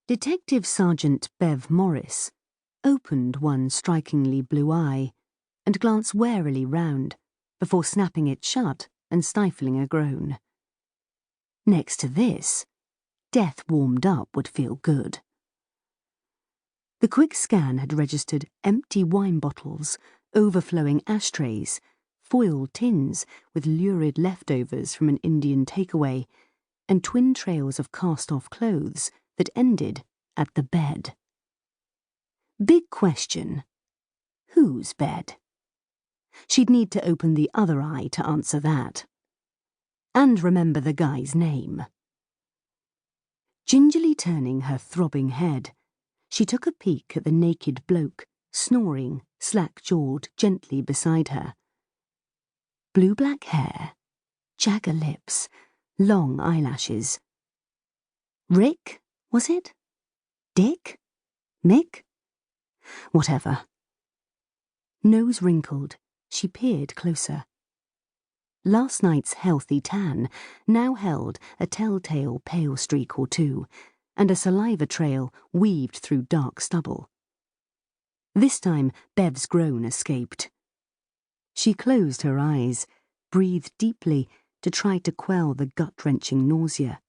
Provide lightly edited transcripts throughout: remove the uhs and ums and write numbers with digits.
Detective Sergeant Bev Morriss opened one strikingly blue eye and glanced warily round before snapping it shut and stifling a groan. Next to this, death warmed up would feel good. The quick scan had registered empty wine bottles, overflowing ashtrays, foil tins with lurid leftovers from an Indian takeaway, and twin trails of cast-off clothes that ended at the bed. Big question. Whose bed? She'd need to open the other eye to answer that. And remember the guy's name. Gingerly turning her throbbing head, she took a peek at the naked bloke, snoring, slack-jawed, gently beside her. Blue-black hair, jagger lips, long eyelashes. Rick, was it? Dick? Mick? Whatever. Nose wrinkled, she peered closer. Last night's healthy tan now held a telltale pale streak or two, and a saliva trail weaved through dark stubble. This time Bev's groan escaped. She closed her eyes, breathed deeply to try to quell the gut-wrenching nausea.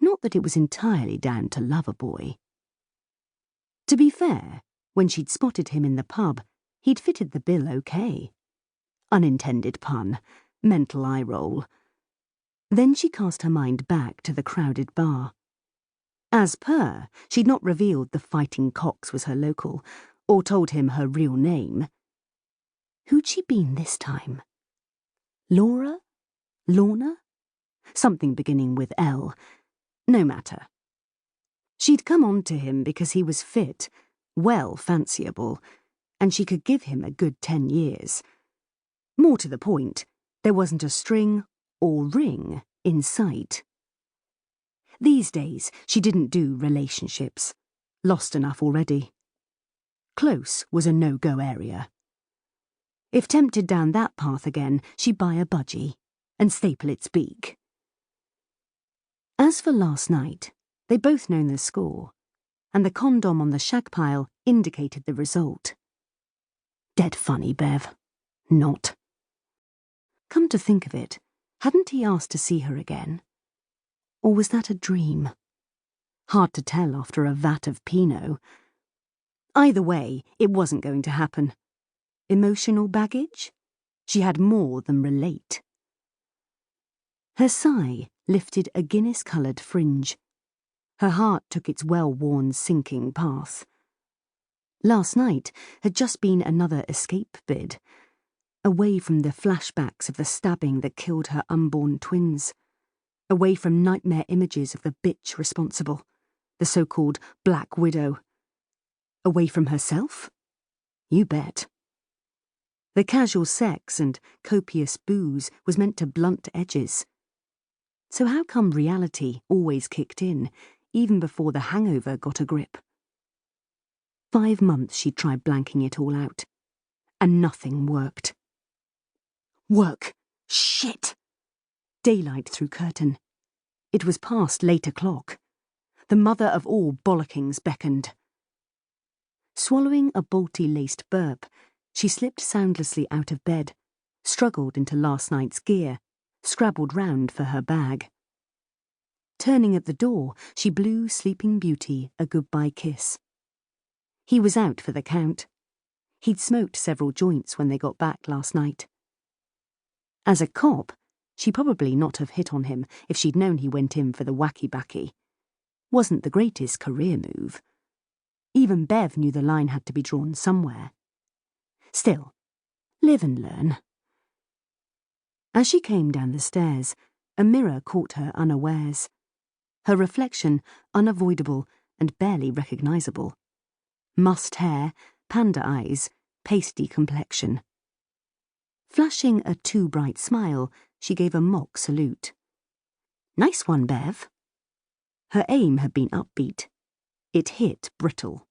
Not that it was entirely down to Loverboy. To be fair, when she'd spotted him in the pub, he'd fitted the bill okay. Unintended pun, mental eye roll. Then she cast her mind back to the crowded bar. As per, she'd not revealed the Fighting Cocks was her local, or told him her real name. Who'd she been this time? Laura? Lorna? Something beginning with L. No matter. She'd come on to him because he was fit, well fanciable, and she could give him a good 10 years. More to the point, there wasn't a string or ring in sight. These days, she didn't do relationships. Lost enough already. Close was a no-go area. If tempted down that path again, she'd buy a budgie and staple its beak. As for last night, they'd both known the score, and the condom on the shag pile indicated the result. Dead funny, Bev. Not. Come to think of it, hadn't he asked to see her again? Or was that a dream? Hard to tell after a vat of Pinot. Either way, it wasn't going to happen. Emotional baggage? She had more than relate. Her sigh lifted a Guinness-coloured fringe. Her heart took its well-worn sinking path. Last night had just been another escape bid, away from the flashbacks of the stabbing that killed her unborn twins, away from nightmare images of the bitch responsible, the so-called Black Widow. Away from herself? You bet. The casual sex and copious booze was meant to blunt edges. So how come reality always kicked in, even before the hangover got a grip? 5 months she'd tried blanking it all out, and nothing worked. Work! Shit! Daylight through curtain. It was past late o'clock. The mother of all bollockings beckoned. Swallowing a Balti-laced burp, she slipped soundlessly out of bed, struggled into last night's gear, scrabbled round for her bag. Turning at the door, she blew Sleeping Beauty a goodbye kiss. He was out for the count. He'd smoked several joints when they got back last night. As a cop, she'd probably not have hit on him if she'd known he went in for the wacky-backy. Wasn't the greatest career move. Even Bev knew the line had to be drawn somewhere. Still, live and learn. As she came down the stairs, a mirror caught her unawares. Her reflection unavoidable and barely recognisable. Mussed hair, panda eyes, pasty complexion. Flashing a too bright smile, she gave a mock salute. Nice one, Bev. Her aim had been upbeat. It hit brittle.